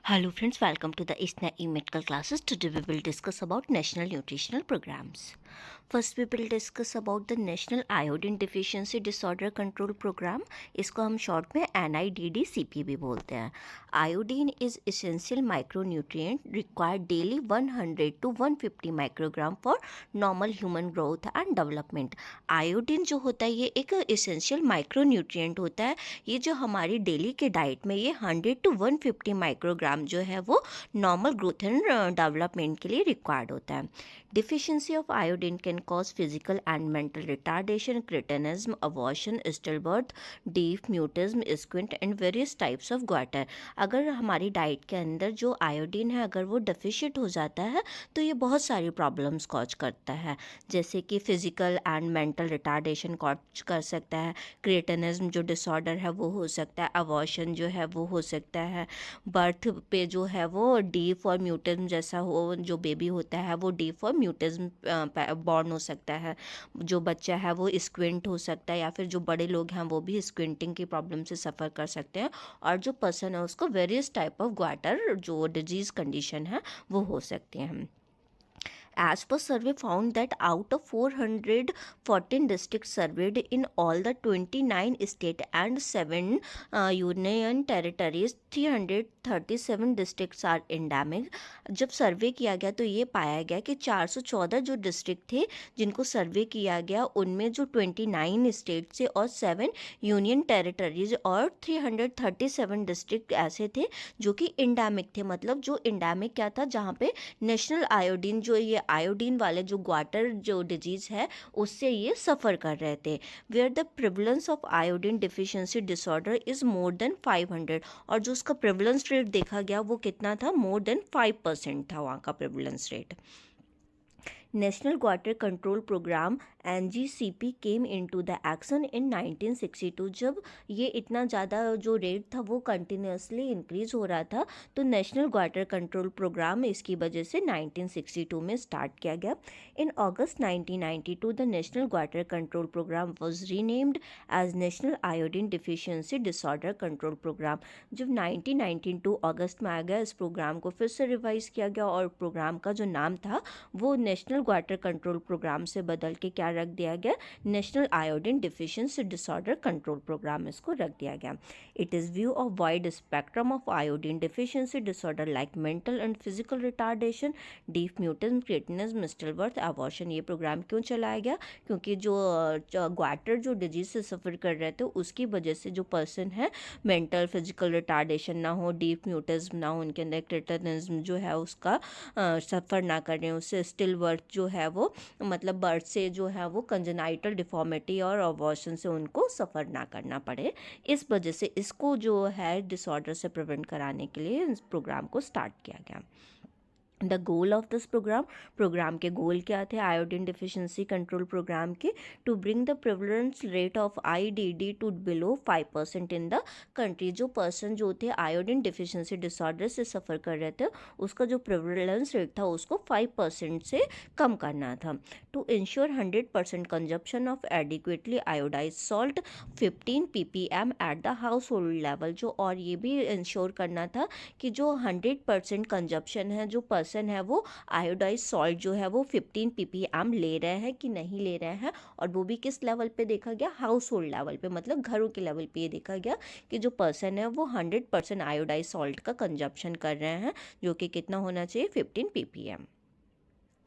Hello friends, welcome to the ISNA e-medical classes. Today we will discuss about national nutritional programs. First we will discuss about the National Iodine Deficiency Disorder Control Program. इसको हम short में NIDDCP भी बोलते हैं. Iodine is essential micronutrient required daily 100 to 150 microgram for normal human growth and development. Iodine जो होता है ये एक essential micronutrient होता है. ये जो हमारी डेली के डाइट में ये 100 to 150 माइक्रोग्राम जो है वो नॉर्मल ग्रोथ एंड डेवलपमेंट के लिए रिक्वायर्ड होता है. Deficiency of iodine can cause physical and mental retardation, cretinism, abortion, stillbirth, deaf, mutism, squint and various types of goitre. अगर हमारी डाइट के अंदर जो आयोडीन है अगर वो डेफिशिएंट हो जाता है तो ये बहुत सारी प्रॉब्लम्स कॉज करता है, जैसे कि physical and mental retardation cause कर सकता है, क्रिटिनिज्म जो डिसऑर्डर है वो हो सकता है, अबॉर्शन जो है वो हो सकता है, बर्थ पे जो है वो डीफ और म्यूटिज्म जैसा हो, जो बेबी होता है वो डीफ और म्यूटिज्म बॉर्न हो सकता है, जो बच्चा है वो स्क्विंट हो सकता है, या फिर जो बड़े लोग हैं वो भी स्क्विंटिंग की प्रॉब्लम से सफ़र कर सकते हैं, और जो पर्सन है उसको वेरियस टाइप ऑफ ग्वाटर जो डिजीज़ कंडीशन है वो हो सकती हैं. As per survey found that out of 414 districts surveyed in all the 29 state and 7 union territories, 337 districts are endemic. जब सर्वे किया गया तो ये पाया गया कि 414 जो डिस्ट्रिक्ट थे जिनको सर्वे किया गया उनमें जो 29 स्टेट से और 7 यूनियन टेरिटरीज और 337 डिस्ट्रिक्ट ऐसे थे जो कि इंडेमिक थे. मतलब जो इंडेमिक क्या था, जहाँ पे नेशनल आयोडीन जो ये आयोडीन वाले जो ग्वाटर जो डिजीज़ है उससे ये सफ़र कर रहे थे. Where the prevalence of iodine deficiency disorder is more than 500, और जो उसका प्रिवलेंस रेट देखा गया वो कितना था, मोर देन 5% था वहाँ का prevalence rate. National goitre control programme NGCP came into the action in 1962. जब ये इतना ज़्यादा जो रेट था वो कंटिन्यूसली इंक्रीज़ हो रहा था तो नेशनल ग्वाटर कंट्रोल प्रोग्राम इसकी वजह से 1962 में स्टार्ट किया गया. In August 1992 the national goitre control programme was renamed as national iodine deficiency disorder control programme. जब 1992 अगस्त में आ गया इस प्रोग्राम को फिर से रिवाइज़ किया गया और प्रोग्राम का जो नाम था वो नेशनल ग्वाटर कंट्रोल प्रोग्राम से बदल के क्या रख दिया गया, national iodine deficiency disorder control programme इसको रख दिया गया. It is view of wide spectrum of iodine deficiency disorder like mental and physical retardation, deaf, mutism, cretinism, stillbirth, abortion. ये प्रोग्राम क्यों चलाया गया, क्योंकि जो ग्वाटर जो डिजीज से सफ़र कर रहे थे उसकी वजह से जो पर्सन है मेंटल फिजिकल रिटार्डेशन ना हो, डीफ म्यूटिज्म ना हो, उनके अंदर क्रिटिनिज्म जो है उसका सफ़र ना करें, उससे स्टिल बर्थ जो है वो मतलब बर्थ से जो है वो कंजेनाइटल डिफॉर्मिटी और अबॉर्शन से उनको सफ़र ना करना पड़े. इस वजह से इसको जो है डिसऑर्डर से प्रिवेंट कराने के लिए इस प्रोग्राम को स्टार्ट किया गया. The goal of this programme के गोल क्या थे आयोडीन डिफिशियंसी कंट्रोल प्रोग्राम के, to bring the prevalence rate of IDD to below 5% in the country. जो पर्सन जो थे आयोडीन डिफिशियंसी डिसऑर्डर से सफ़र कर रहे थे उसका जो प्रिवलेंस रेट था उसको 5% से कम करना था. To ensure 100% consumption of adequately iodised salt 15 ppm at the household level. जो और ये भी इंश्योर करना था कि जो 100% कंजप्शन है जो पर्सन है वो आयोडाइज सॉल्ट जो है वो 15 ppm ले रहे हैं कि नहीं ले रहे हैं, और वो भी किस लेवल पे देखा गया, हाउस होल्ड लेवल पे, मतलब घरों के लेवल पे ये देखा गया कि जो पर्सन है वो 100% आयोडाइज सॉल्ट का कंजप्शन कर रहे हैं, जो कि कितना होना चाहिए, 15 ppm.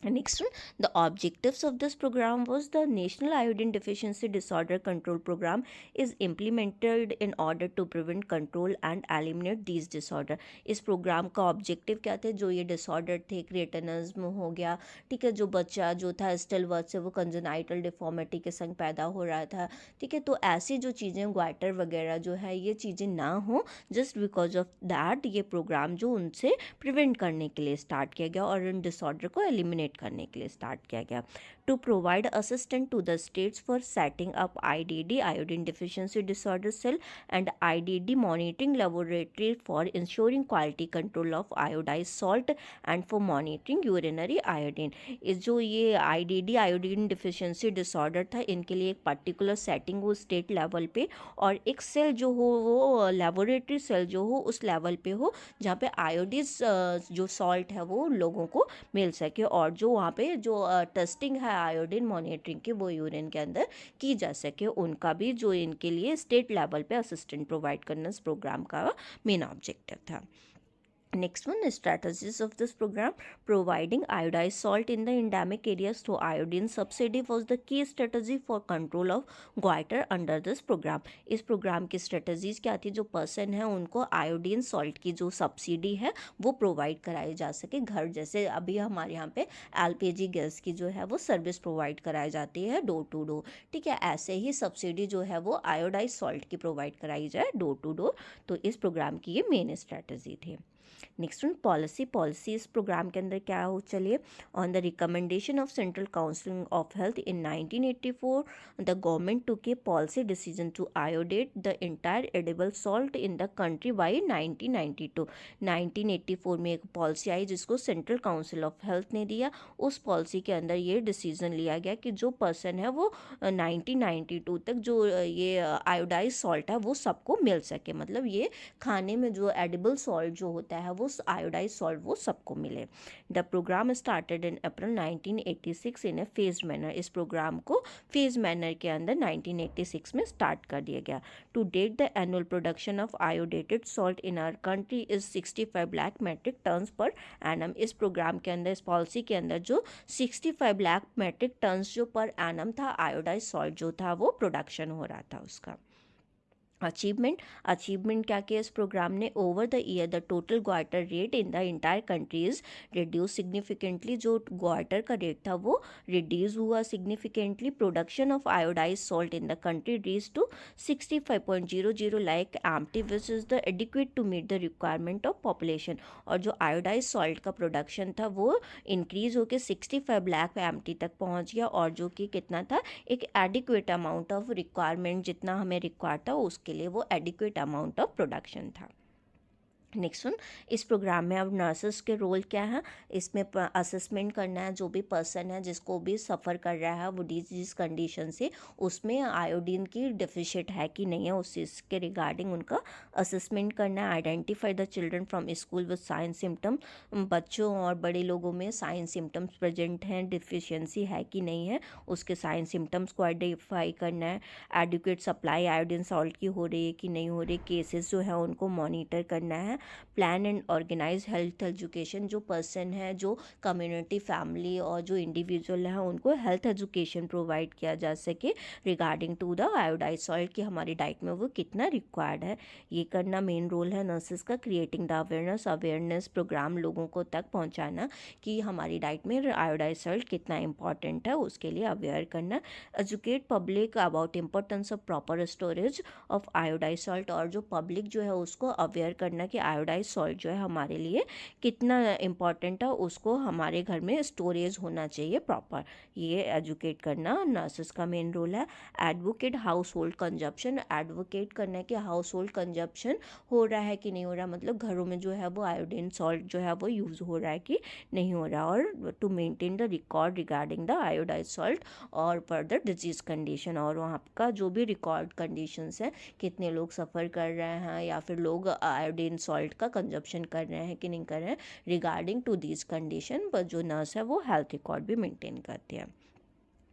Next one, the objectives of this program was the National Iodine Deficiency Disorder Control Program is implemented in order to prevent, control and eliminate these disorder. इस प्रोग्राम का ऑब्जेक्टिव क्या थे, जो ये डिसऑर्डर थे, क्रिटिनिज्म हो गया, ठीक है, जो बच्चा जो था स्टिलबर्थ से वो कंजेनाइटल डिफॉर्मिटी के संग पैदा हो रहा था, ठीक है, तो ऐसी जो चीज़ें ग्वाटर वगैरह जो है ये चीज़ें ना हो, जस्ट बिकॉज ऑफ दैट ये प्रोग्राम जो उनसे प्रिवेंट करने के लिए स्टार्ट किया गया और इन डिसऑर्डर को एलिमिनेट कोऑर्डिनेट करने के लिए स्टार्ट किया गया। To provide assistant to the states for setting up IDD iodine deficiency disorder cell and IDD monitoring laboratory for ensuring quality control of iodise salt and for monitoring urinary iodine. इस जो ये IDD iodine deficiency disorder था, इनके लिए एक particular setting हो state level पे, और एक सेल जो हो वो लेबोरेटरी सेल जो हो उस लेवल पे हो जहाँ पे आयोडीज जो सॉल्ट है वो लोगों को मिल सके, और जो वहाँ पे जो टेस्टिंग है आयोडीन मॉनिटरिंग की वो यूरिन के अंदर की जा सके, उनका भी जो इनके लिए स्टेट लेवल पे असिस्टेंट प्रोवाइड करना इस प्रोग्राम का मेन ऑब्जेक्टिव था। Next one is strategies of this program. Providing iodized salt in the endemic areas through iodine subsidy was the key strategy for control of goiter under this program. इस programme की strategies क्या थी? जो person है उनको iodine salt की जो subsidy है वो प्रोवाइड कराई जा सके घर, जैसे अभी हमारे यहाँ पे एलपीजी गैस की जो है वो सर्विस प्रोवाइड कराई जाती है डोर टू डोर, ठीक है, ऐसे ही सब्सिडी जो है वो आयोडाइज सॉल्ट की प्रोवाइड कराई जाए डोर टू डोर। तो इस प्रोग्राम की ये मेन स्ट्रेटजी थी। नेक्स्ट वन पॉलिसी इस प्रोग्राम के अंदर क्या हो, चलिए। On the recommendation of central council of health in 1984 the government took a policy decision to iodate the entire edible salt in the country by 1992। 1984 में एक policy आई जिसको सेंट्रल काउंसिल ऑफ हेल्थ ने दिया। उस पॉलिसी के अंदर ये decision लिया गया कि जो पर्सन है वो 1992 तक जो ये आयोडाइज सॉल्ट है वो सबको मिल सके, मतलब ये खाने में जो एडिबल सॉल्ट जो होता है वो आयोडाइज सॉल्ट वो सबको मिले। The programme started in April 1986 in a phase manner. इस प्रोग्राम को फेज मैनर के अंदर 1986 में स्टार्ट कर दिया गया। To date the annual production of iodated salt in our country is 65 lakh metric tons per annum. इस प्रोग्राम के अंदर, इस पॉलिसी के अंदर जो 65 लाख मेट्रिक टन्स जो पर एनम था आयोडाइज सॉल्ट जो था वो प्रोडक्शन हो रहा था उसका। अचीवमेंट क्या किया इस प्रोग्राम ने? Over the year the total goitre rate in the entire country is reduce significantly. जो ग्वाटर का रेट था वो रिड्यूस हुआ significantly. Production of iodise salt in the country reach to 65.00 lakh MT which is the adequate to meet the requirement of population. और जो iodise salt का production था वो इंक्रीज होकर 65 लाख एम्प्टी तक पहुंच गया, और जो कि कितना था, एक एडिक्वेट अमाउंट ऑफ रिक्वायरमेंट जितना हमें रिक्वायर था उसके लिए वो एडिक्वेट अमाउंट ऑफ प्रोडक्शन था। नेक्स्ट वन, इस प्रोग्राम में अब नर्सेस के रोल क्या है? इसमें असेसमेंट करना है जो भी पर्सन है जिसको भी सफ़र कर रहा है वो डिजीज कंडीशन से, उसमें आयोडीन की डिफिशिएंट है कि नहीं है उस चीज़ के रिगार्डिंग उनका असेसमेंट करना है। Identify the children from school with sign symptom. बच्चों और बड़े लोगों में साइन सिम्टम्स प्रेजेंट हैं, डिफिशियंसी है कि नहीं है, उसके साइन सिम्टम्स को आइडेंटिफाई करना है। एडिक्वेट सप्लाई आयोडीन सॉल्ट की हो रही है कि नहीं हो रही, केसेस जो है उनको मॉनिटर करना है। Plan and organise health education. जो पर्सन है, जो कम्युनिटी, फैमिली और जो इंडिविजुअल है उनको हेल्थ एजुकेशन प्रोवाइड किया जा सके regarding to the iodised salt कि हमारी डाइट में वो कितना रिक्वायर्ड है, ये करना मेन रोल है नर्सेज का। क्रिएटिंग द अवेयरनेस प्रोग्राम, लोगों को तक पहुंचाना कि हमारी डाइट में आयोडाइज सॉल्ट कितना इंपॉर्टेंट है, उसके लिए अवेयर करना। Educate public about importance of proper storage of iodise salt. और जो पब्लिक जो है उसको अवेयर करना कि आयोडाइज सॉल्ट जो है हमारे लिए कितना इम्पॉर्टेंट है, उसको हमारे घर में स्टोरेज होना चाहिए प्रॉपर, ये एजुकेट करना नर्सेस का मेन रोल है। Advocate house hold consumption. Advocate करना कि हाउस होल्ड कंजप्शन हो रहा है कि नहीं हो रहा, मतलब घरों में जो है वो आयोडीन सॉल्ट जो है वो यूज़ हो रहा है कि नहीं हो रहा, और to maintain the record regarding the iodised salt और फर्दर डिजीज कंडीशन, और वहाँ का जो भी रिकॉर्ड कंडीशंस है, कितने लोग सफ़र कर रहे हैं या फिर लोग आयोडीन सॉल्ट का कंजप्शन कर रहे हैं कि नहीं कर रहे हैं, रिगार्डिंग टू दिस कंडीशन पर जो नर्स है वो हेल्थ रिकॉर्ड भी मेंटेन करती है।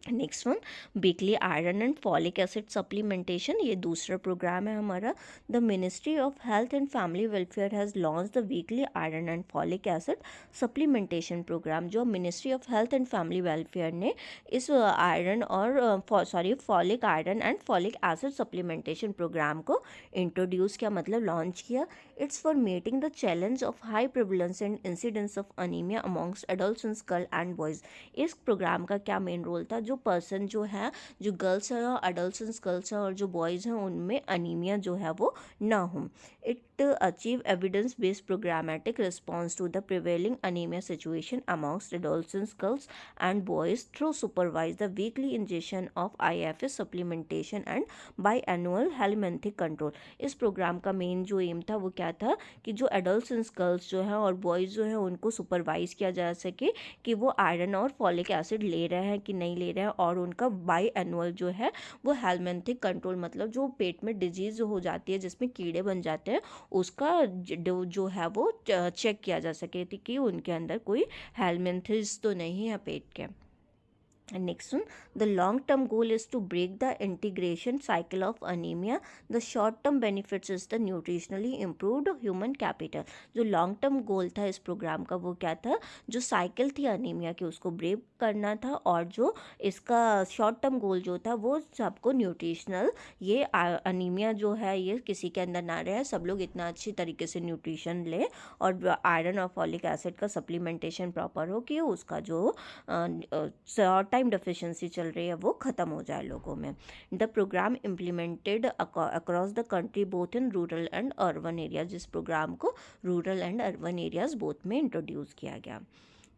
Next one, weekly iron and folic acid supplementation. ये दूसरा प्रोग्राम है हमारा। The ministry of health and family welfare has launch the weekly iron and folic acid supplementation programme. जो ministry of health and family welfare ने इस iron और folic iron and folic acid supplementation programme को introduce किया, मतलब launch किया। It's for meeting the challenge of high prevalence and incidence of anaemia amongst adults girl and boys. इस programme का क्या मेन रोल था? जो पर्सन जो है, जो गर्ल्स है, एडल्ट्स गर्ल्स हैं और जो बॉयज़ हैं, उनमें अनीमिया जो है वो ना हो। It achieve evidence-based programmatic response to the prevailing anemia situation amongst adolescents, girls and boys through supervise the weekly ingestion of IFS supplementation and biannual helminthic control. इस प्रोग्राम का मेन जो एम था वो क्या था कि जो एडल्ट्स गर्ल्स जो है और बॉयज़ जो है उनको सुपरवाइज किया जा सके कि वो आयरन और फॉलिक एसिड ले रहे हैं कि नहीं ले रहे हैं, और उनका बाई एनुअल जो है वो हेलमेंथिक कंट्रोल मतलब जो पेट में डिजीज़ हो जाती है जिसमें कीड़े बन जाते हैं उसका जो है वो चेक किया जा सके थी कि उनके अंदर कोई हेलमेंथिस तो नहीं है पेट के। And next one, the long-term goal is to break the integration cycle of anemia. The short-term benefits is the nutritionally improved human capital. जो long-term goal था इस प्रोग्राम का वो क्या था, जो साइकिल थी अनीमिया की उसको ब्रेक करना था, और जो इसका शॉर्ट टर्म गोल जो था वो सबको न्यूट्रिशनल, ये अनीमिया जो है ये किसी के अंदर ना रहे, सब लोग इतना अच्छी तरीके से न्यूट्रिशन ले और आयरन और फॉलिक एसिड का सप्लीमेंटेशन प्रॉपर हो कि उसका जो शॉर्ट टाइम डेफिशिएंसी चल रही है वो ख़त्म हो जाए लोगों में। The programme implemented across the country both in rural and urban areas. जिस प्रोग्राम को rural and urban areas both में इंट्रोड्यूस किया गया।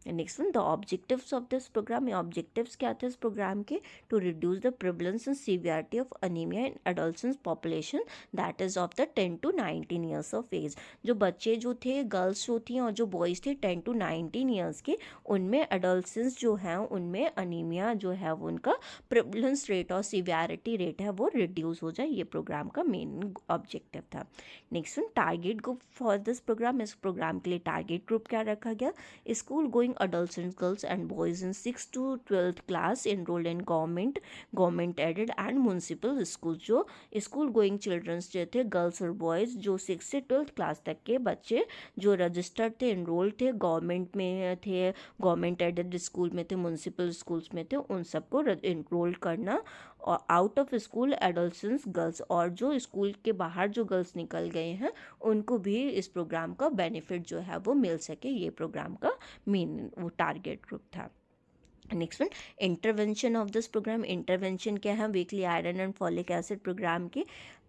Next one, the objectives of this programme. ये ऑब्जेक्टिव्स क्या थे इस प्रोग्राम के, to reduce the prevalence and severity of anaemia in adolescence population that is of the 10 to 19 years of age. जो बच्चे जो थे, गर्ल्स जो थी और जो बॉयज़ थे 10 to 19 ईयर्स के, उनमें एडोलसेंस जो हैं उनमें अनीमिया जो है वो उनका प्रिवलेंस रेट और सीवियरिटी रेट है वो रिड्यूस हो जाए, ये प्रोग्राम का मेन ऑब्जेक्टिव था। Next one, target group for this programme. इस प्रोग्राम के लिए टारगेट ग्रुप क्या रखा गया, school going adolescents, girls and boys in 6th to 12th class enrolled in government aided and municipal schools। जो school going children's जो थे, girls और बॉयज़ जो 6 से 12th क्लास तक के बच्चे जो रजिस्टर्ड थे, इनरोल्ड थे, गवर्नमेंट में थे, गवर्नमेंट एडेड स्कूल में थे, म्यूनसिपल स्कूल्स में थे, उन सबको इनरोल करना। और out of school adolescence girls, और जो स्कूल के बाहर जो गर्ल्स निकल गए हैं उनको भी इस प्रोग्राम का बेनिफिट जो है वो मिल सके, ये प्रोग्राम का मेन वो टारगेट ग्रुप था। Next one, intervention of this programme. Intervention क्या है, weekly iron and folic acid programme की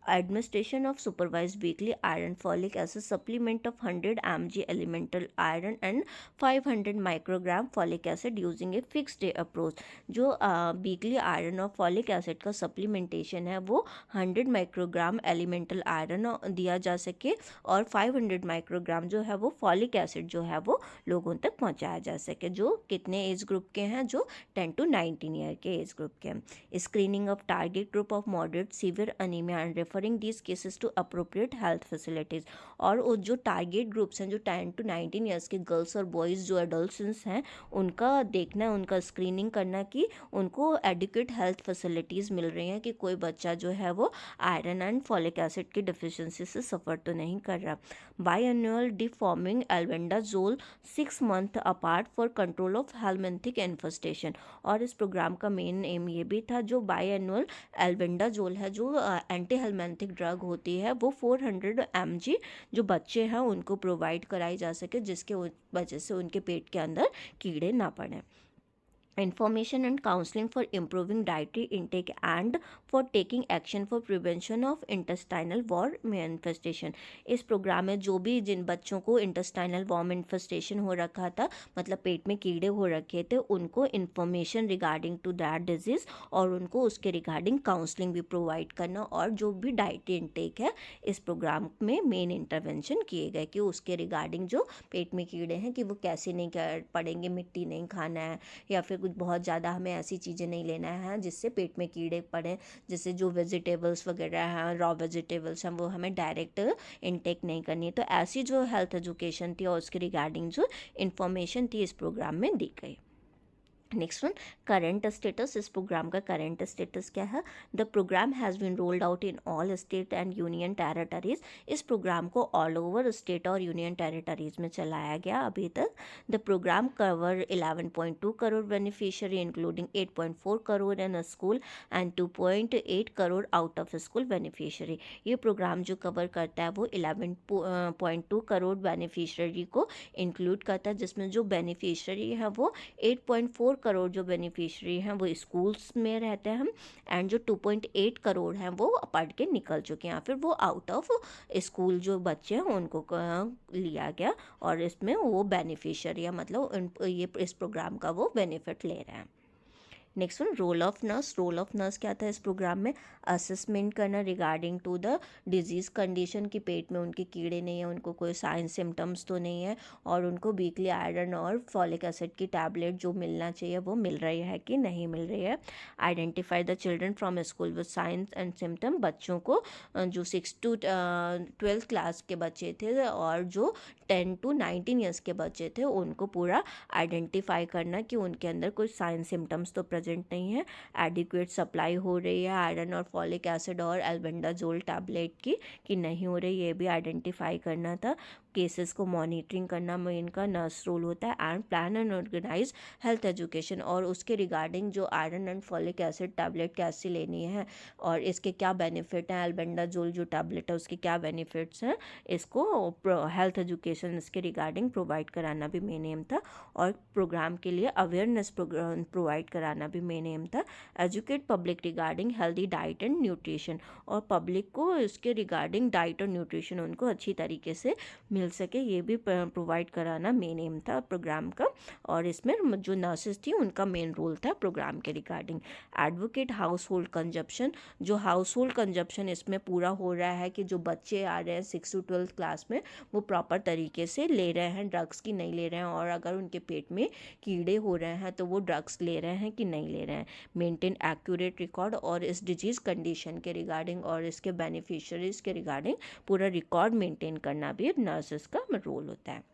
administration of supervised weekly iron folic acid supplement of 100 mg elemental iron and 500 microgram folic acid using a fixed day approach। जो weekly iron और folic acid का supplementation है वो 100 microgram elemental iron दिया जा सके और 500 माइक्रोग्राम जो है वो फॉलिक एसिड जो है वो लोगों तक पहुंचाया जा सके, जो कितने एज ग्रुप के हैं, जो 10 to 19 ईयर के एज ग्रुप के हैं। Screening of target group of moderate severe anaemia and referring these cases to appropriate health facilities. और वो जो टारगेट ग्रुप्स हैं जो 10 to 19 ईयर्स के गर्ल्स और बॉयज़ जो एडोलसेंस हैं उनका देखना है, उनका स्क्रीनिंग करना कि उनको एडिक्वेट हेल्थ फैसिलिटीज़ मिल रही हैं, कि कोई बच्चा जो है वो आयरन एंड फॉलिक एसिड की डिफिशिएंसी से सफ़र तो नहीं कर रहा। Biannual deworming albendazole 6 month apart for control of helminthic infestation. और इस प्रोग्राम का मेन एम ये भी था, जो बाईएनुअल एल्बेंडाजोल है जो एंटी हेलमिंथिक ड्रग होती है वो 400 mg जो बच्चे हैं उनको प्रोवाइड कराई जा सके, जिसके वजह से उनके पेट के अंदर कीड़े ना पड़े। information and counseling for improving dietary intake and for taking action for prevention of intestinal worm manifestation। इस प्रोग्राम में जो भी जिन बच्चों को इंटेस्टाइनल वॉर्म इन्फेस्टेशन हो रखा था, मतलब पेट में कीड़े हो रखे थे, उनको information regarding to that disease और उनको उसके रिगार्डिंग काउंसलिंग भी प्रोवाइड करना, और जो भी डाइटरी इंटेक है इस प्रोग्राम में मेन इंटरवेंशन किए गए कि उसके रिगार्डिंग जो पेट में कीड़े हैं कि वो कैसे नहीं पड़ेंगे, मिट्टी नहीं खाना है या फिर कुछ बहुत ज़्यादा हमें ऐसी चीज़ें नहीं लेना है जिससे पेट में कीड़े पड़े, जैसे जो वेजिटेबल्स वगैरह हैं, रॉ वेजिटेबल्स हैं, वो हमें डायरेक्ट इनटेक नहीं करनी है। तो ऐसी जो हेल्थ एजुकेशन थी और उसके रिगार्डिंग जो इन्फॉर्मेशन थी इस प्रोग्राम में दी गई। Next one, current status. इस प्रोग्राम का करंट स्टेटस क्या है, the programme has been rolled out in all state and union territories. इस प्रोग्राम को ऑल ओवर स्टेट और यूनियन टेरिटरीज में चलाया गया अभी तक। द programme cover 11.2 crore beneficiary including 8.4 crore in school and 2.8 crore out of school beneficiary. ये प्रोग्राम जो कवर करता है वो 11.2 करोड़ बेनिफिशियरी को इंक्लूड करता है, जिसमें जो बेनिफिशियरी है वो 8.4 करोड़ जो बेनिफिशरी हैं वो स्कूल्स में रहते हैं, एंड जो 2.8 करोड़ हैं वो पढ़ के निकल चुके हैं, फिर वो आउट ऑफ स्कूल जो बच्चे हैं उनको लिया गया और इसमें वो बेनिफिशरी है, मतलब ये इस प्रोग्राम का वो बेनिफिट ले रहे हैं। Next one, role of nurse. Role of nurse क्या था इस प्रोग्राम में? असेसमेंट करना regarding to the disease condition की पेट में उनके कीड़े नहीं है, उनको कोई साइन सिम्टम्स तो नहीं है, और उनको वीकली आयरन और फॉलिक एसिड की टैबलेट जो मिलना चाहिए वो मिल रही है कि नहीं मिल रही है। Identify the children from school with science and symptom. बच्चों को जो 6 to 12 क्लास के बच्चे थे और जो 10 to 19 ईयर्स के बच्चे थे उनको पूरा आइडेंटिफाई करना कि उनके अंदर कोई साइन सिम्टम्स तो प्रेजेंट नहीं है, एडिक्वेट सप्लाई हो रही है आयरन और फॉलिक एसिड और एल्बेंडाजोल टैबलेट की कि नहीं हो रही, ये भी आइडेंटिफाई करना था। केसेस को मॉनिटरिंग करना मेन का नर्स रोल होता है, and plan and organise health education, और उसके रिगार्डिंग जो iron and folic acid tablet कैसे लेनी है और इसके क्या बेनिफिट हैं, एल्बेंडाजोल जो टैबलेट है उसके क्या बेनिफिट्स हैं, इसको हेल्थ एजुकेशन इसके रिगार्डिंग प्रोवाइड कराना भी मेन एम था। और प्रोग्राम के लिए अवेयरनेस प्रोवाइड कराना भी मेन एम था। Educate public regarding healthy diet and nutrition, और पब्लिक को इसके रिगार्डिंग डाइट और न्यूट्रिशन उनको अच्छी तरीके से मिल सके ये भी प्रोवाइड कराना मेन एम था प्रोग्राम का। और इसमें जो नर्सेज थी उनका मेन रोल था प्रोग्राम के regarding. Advocate house hold consumption, जो हाउस होल्ड कंजप्शन इसमें पूरा हो रहा है कि जो बच्चे आ रहे हैं 6 to 12 क्लास में वो प्रॉपर तरीके से ले रहे हैं, ड्रग्स की नहीं ले रहे हैं, और अगर उनके पेट में कीड़े हो रहे हैं तो वो ड्रग्स ले रहे हैं कि नहीं ले रहे हैं। मेंटेन एक्यूरेट रिकॉर्ड, और इस डिजीज़ कंडीशन के रिगार्डिंग और इसके बेनिफिशरीज के रिगार्डिंग पूरा रिकॉर्ड मेंटेन करना भी नर्सेस का रोल होता है।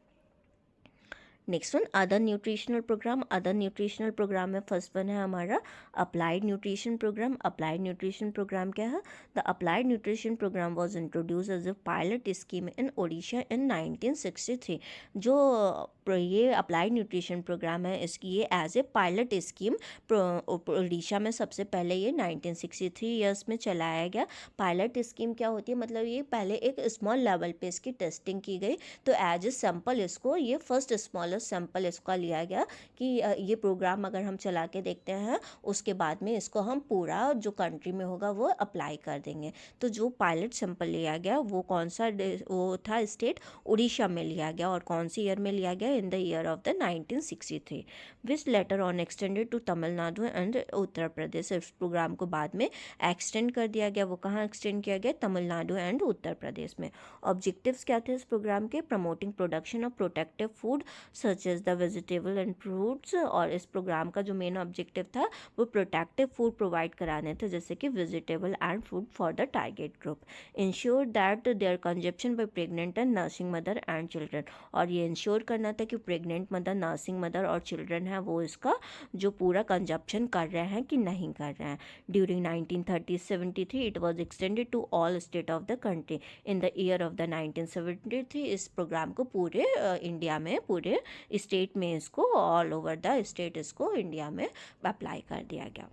Next one, other nutritional programme. Other nutritional programme में फर्स्ट वन है हमारा applied nutrition programme. Applied nutrition programme क्या है? The applied nutrition programme was introduce as a pilot scheme in Odisha in 1963। जो ये अप्लाइड न्यूट्रिशन प्रोग्राम है इसकी ये as a pilot scheme Odisha में सबसे पहले ये 1963 ईयर्स में चलाया गया। पायलट स्कीम क्या होती है? मतलब ये पहले एक स्मॉल लेवल पे इसकी टेस्टिंग की गई, तो एज ए सैम्पल इसको ये फर्स्ट स्मॉलर सैंपल इसका लिया गया कि ये प्रोग्राम अगर हम चला के देखते हैं उसके बाद में इसको हम पूरा जो कंट्री में होगा वो अप्लाई कर देंगे। तो जो पायलट सैंपल लिया गया वो कौन सा वो था स्टेट उड़ीसा में लिया गया, और कौन सी ईयर में लिया गया? In the year of the 1963, which later on extended to Tamil Nadu and Uttar Pradesh. इस प्रोग्राम को बाद में एक्सटेंड कर दिया गया। वो कहाँ एक्सटेंड किया गया? तमिलनाडु एंड उत्तर प्रदेश में। ऑब्जेक्टिव्स क्या थे इस प्रोग्राम के? Promoting production of protective food such as the vegetable and fruits, और इस प्रोग्राम का जो मेन ऑब्जेक्टिव था वो प्रोटेक्टिव फूड प्रोवाइड कराने थे जैसे कि vegetable and food for the target group. Ensure that their consumption by pregnant and nursing mother and children, और ये इंश्योर करना था कि प्रेग्नेंट मदर, नर्सिंग मदर और चिल्ड्रन है वो इसका जो पूरा कंजप्शन कर रहे हैं कि नहीं कर रहे हैं। During 1930-73 it was extended to all state of the country. In the year of the 1973 इस प्रोग्राम को पूरे इंडिया में पूरे स्टेट में इसको ऑल ओवर द स्टेट इसको इंडिया में अप्लाई कर दिया गया।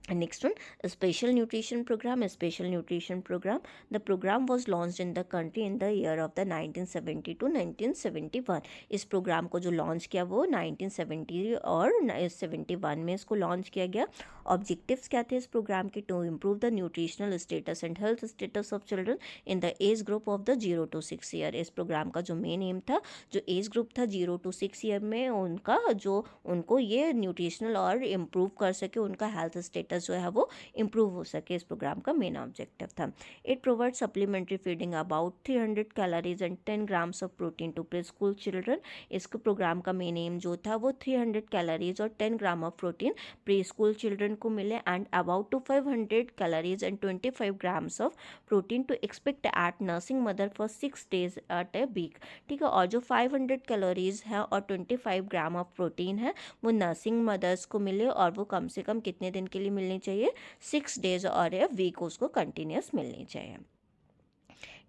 Next one, a special nutrition program. A special nutrition program. The program was launched in the country in the year of the 1970 to 1971. इस प्रोग्राम को जो लॉन्च किया वो 1970 और 71 में इसको लॉन्च किया गया। ऑब्जेक्टिव्स क्या थे इस प्रोग्राम के? To improve the nutritional status and health status of children in the age group of the 0 to 6 year. इस प्रोग्राम का जो मेन एम था, जो एज ग्रुप था 0 to 6 ईयर में उनका जो उनको ये न्यूट्रिशनल और इम्प्रूव कर सके, उनका हेल्थ स्टेटस जो है वो इम्प्रूव हो सके, इस प्रोग्राम का मेन ऑब्जेक्टिव था। It provide supplementary feeding about 300 calories and 10 grams of protein to preschool children. इसके प्रोग्राम का मेन एम जो था वो 300 कैलोरीज और 10 gram of protein preschool children को मिले, and about to 500 calories and 25 grams of protein to expect at nursing mother for 6 days at a week. ठीक है, और जो 500 कैलोरीज है और 25 ग्राम ऑफ प्रोटीन है वो नर्सिंग मदर्स को मिले, और वो कम से कम कितने दिन के लिए मिलनी चाहिए? 6 days और ए वीक उसको कंटिन्यूस मिलनी चाहिए।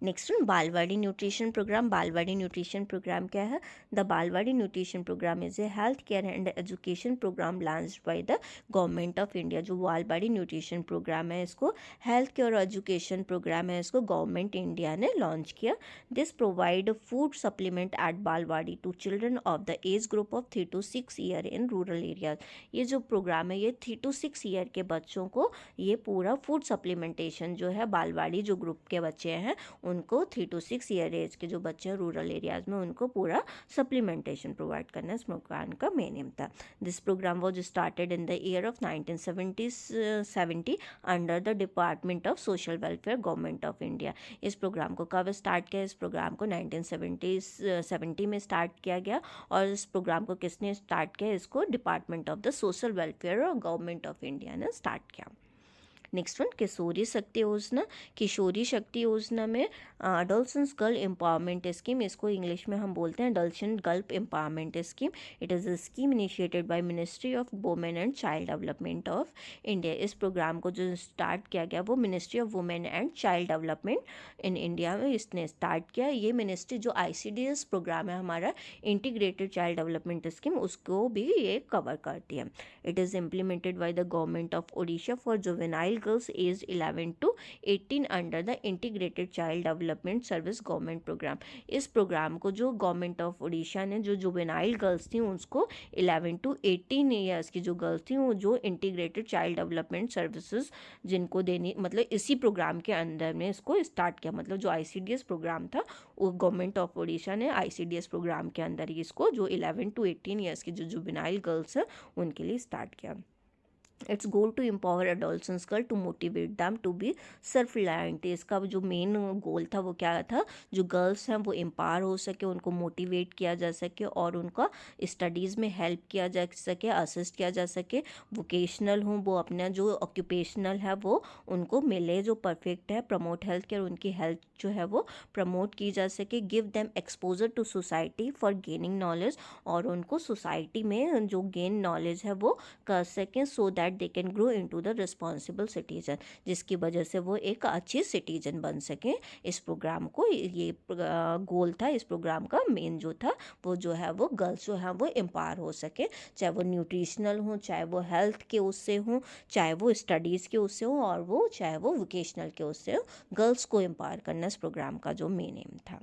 Next one balwadi nutrition programme. Balwadi nutrition programme क्या है? The balwadi nutrition programme is a health care and education programme launched by the government of India. जो बालवाड़ी न्यूट्रिशन प्रोग्राम है इसको हेल्थ केयर और एजुकेशन प्रोग्राम है, इसको गवर्नमेंट इंडिया ने लॉन्च किया। This provide food supplement at balwadi to children of the age group of 3 to 6 year in rural areas. ये जो प्रोग्राम है ये 3 to 6 ईयर के बच्चों को ये पूरा फूड सप्लीमेंटेशन जो है बालवाड़ी जो ग्रुप के बच्चे हैं उनको 3 to 6 ईयर एज के जो बच्चे हैं रूरल एरियाज में उनको पूरा सप्लीमेंटेशन प्रोवाइड करना इस प्रोग्राम का मेन एम था। This programme was started in the year of 1970 under the department of social welfare government of India. इस प्रोग्राम को कब स्टार्ट किया? इस प्रोग्राम को 1970 में स्टार्ट किया गया और इस प्रोग्राम को किसने स्टार्ट किया? इसको department of the social welfare और गवर्नमेंट ऑफ इंडिया ने स्टार्ट किया। नेक्स्ट वन किशोरी शक्ति योजना। किशोरी शक्ति योजना में अडोलसेंस गर्ल एम्पावरमेंट स्कीम, इसको इंग्लिश में हम बोलते हैं adolescent girl empowerment scheme. It is a scheme initiated by ministry of women and child development of India. इस प्रोग्राम को जो स्टार्ट किया गया वो ministry of women and child development in India में इसने स्टार्ट किया। ये मिनिस्ट्री जो ICDS प्रोग्राम है हमारा इंटीग्रेटेड चाइल्ड डेवलपमेंट स्कीम उसको भी ये कवर करती है। It is implemented by the government of Odisha for juvenile girls aged 11 to 18 under the integrated child development service government program। इस प्रोग्राम को जो गवर्नमेंट ऑफ उड़ीसा ने जो जुवेनाइल गर्ल्स थी उसको 11 to 18 ईयर्स की जो गर्ल्स थी वो जो इंटीग्रेटेड चाइल्ड डेवलपमेंट सर्विसेज जिनको देनी मतलब इसी प्रोग्राम के अंदर में इसको स्टार्ट किया। मतलब जो ICDS प्रोग्राम था वो गवर्नमेंट ऑफ उड़ीसा ने ICDS प्रोग्राम के अंदर ही इसको जो 11 to 18 ईयर्स की जो जुवेनाइल गर्ल्स है उनके लिए स्टार्ट किया। Its goal to empower adolescence girl to motivate them to be self reliant. इसका जो मेन गोल था वो क्या था? जो गर्ल्स हैं वो एम्पावर हो सके, उनको मोटिवेट किया जा सके और उनका स्टडीज़ में हेल्प किया जा सके, असिस्ट किया जा सके। वोकेशनल हो वो अपना जो ऑक्यूपेशनल है वो उनको मिले जो परफेक्ट है। प्रमोट हेल्थ केयर, उनकी हेल्थ जो है वो प्रमोट की जा सके। Give them exposure to society for gaining knowledge, और उनको सोसाइटी में जो गेन नॉलेज है वो कर सकें so that they can grow into the responsible citizen, जिसकी वजह से वो एक अच्छी सिटीजन बन सकें। इस प्रोग्राम को ये गोल था इस प्रोग्राम का मेन जो था वो जो है वो गर्ल्स जो है वो एम्पावर हो सके, चाहे वो न्यूट्रिशनल हो, चाहे वो हेल्थ के उससे हो, चाहे वो स्टडीज़ के उससे हो, और वो चाहे वो वोकेशनल के उससे हो। गर्ल्स को एम्पावर करना इस प्रोग्राम का जो मेन एम था।